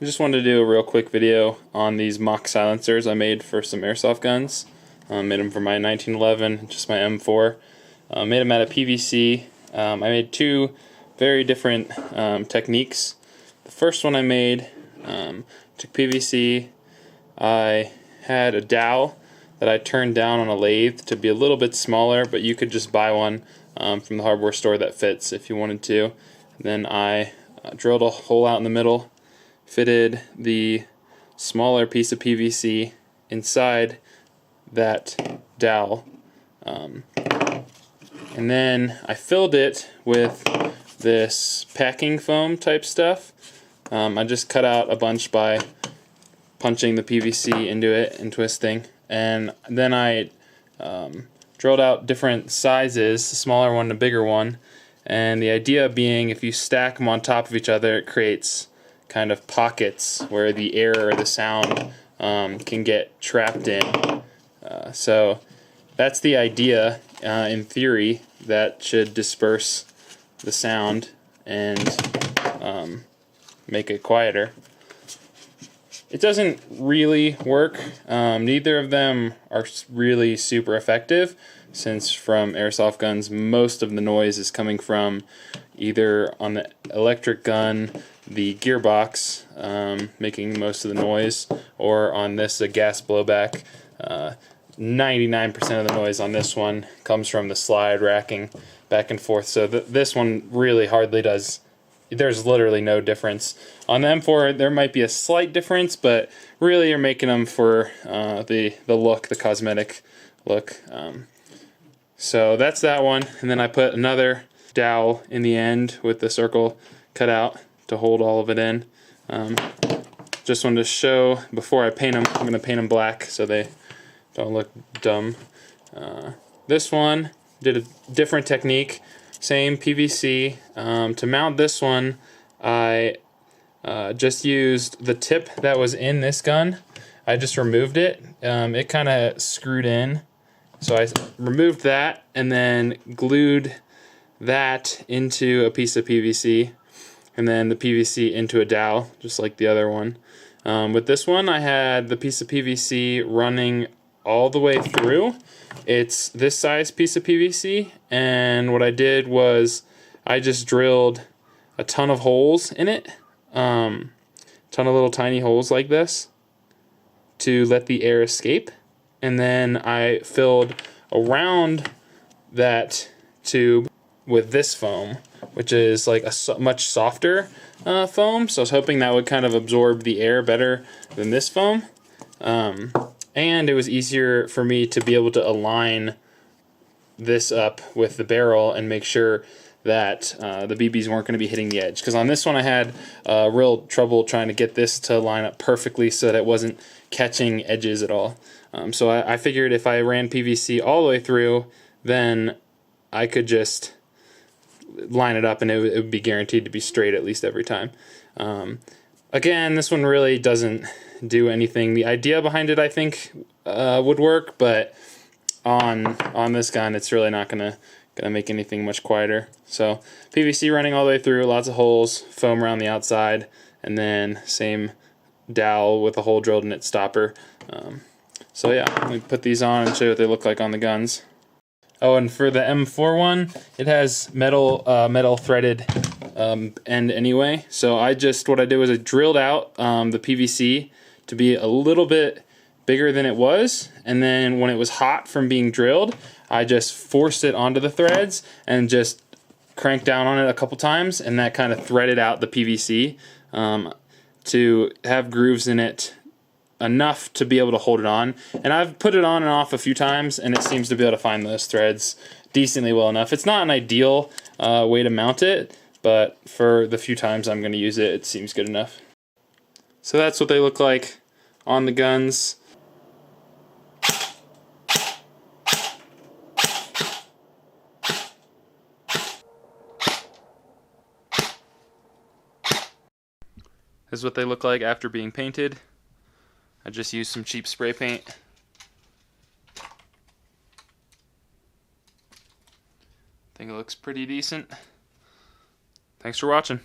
I just wanted to do a real quick video on these mock silencers I made for some airsoft guns. Made them for my 1911, just my M4. Made them out of PVC. I made two very different techniques. The first one I made, took PVC. I had a dowel that I turned down on a lathe to be a little bit smaller, but you could just buy one from the hardware store that fits if you wanted to. And then I drilled a hole out in the middle, fitted the smaller piece of PVC inside that dowel, and then I filled it with this packing foam type stuff. I just cut out a bunch by punching the PVC into it and twisting, and then I drilled out different sizes, a smaller one, a bigger one, and the idea being if you stack them on top of each other, it creates kind of pockets where the air or the sound can get trapped in. So that's the idea. In theory, that should disperse the sound and make it quieter. It doesn't really work. Neither of them are really super effective, since from airsoft guns most of the noise is coming from either on the electric gun, the gearbox making most of the noise, or on this a gas blowback. 99% of the noise on this one comes from the slide racking back and forth, so this one really hardly does. There's literally no difference. On the M4 there might be a slight difference, but really you're making them for the look, the cosmetic look. So that's that one, and then I put another dowel in the end with the circle cut out to hold all of it in. Just wanted to show before I paint them. I'm going to paint them black so they don't look dumb. This one did a different technique, same PVC. To mount this one, I just used the tip that was in this gun. I just removed it. It kind of screwed in, so I removed that and then glued that into a piece of PVC, and then the PVC into a dowel, just like the other one. With this one, I had the piece of PVC running all the way through. It's this size piece of PVC, and what I did was I just drilled a ton of holes in it, ton of little tiny holes like this to let the air escape, and then I filled around that tube with this foam, which is like a much softer foam, so I was hoping that would kind of absorb the air better than this foam. And it was easier for me to be able to align this up with the barrel and make sure that the BBs weren't going to be hitting the edge. Because on this one I had real trouble trying to get this to line up perfectly so that it wasn't catching edges at all. So I figured if I ran PVC all the way through, then I could just line it up and it would be guaranteed to be straight at least every time. Again, this one really doesn't do anything. The idea behind it I think would work, but on this gun it's really not gonna make anything much quieter. So PVC running all the way through, lots of holes, foam around the outside, and then same dowel with a hole drilled in its stopper. So yeah, let me put these on and show you what they look like on the guns. Oh, and for the M4 one, it has metal threaded end anyway. So what I did was I drilled out the PVC to be a little bit bigger than it was, and then when it was hot from being drilled, I just forced it onto the threads and just cranked down on it a couple times, and that kind of threaded out the PVC to have grooves in it enough to be able to hold it on. And I've put it on and off a few times, and it seems to be able to find those threads decently well enough. It's not an ideal way to mount it, but for the few times I'm going to use it, it seems good enough. So that's what they look like on the guns. This is what they look like after being painted. I just used some cheap spray paint. I think it looks pretty decent. Thanks for watching.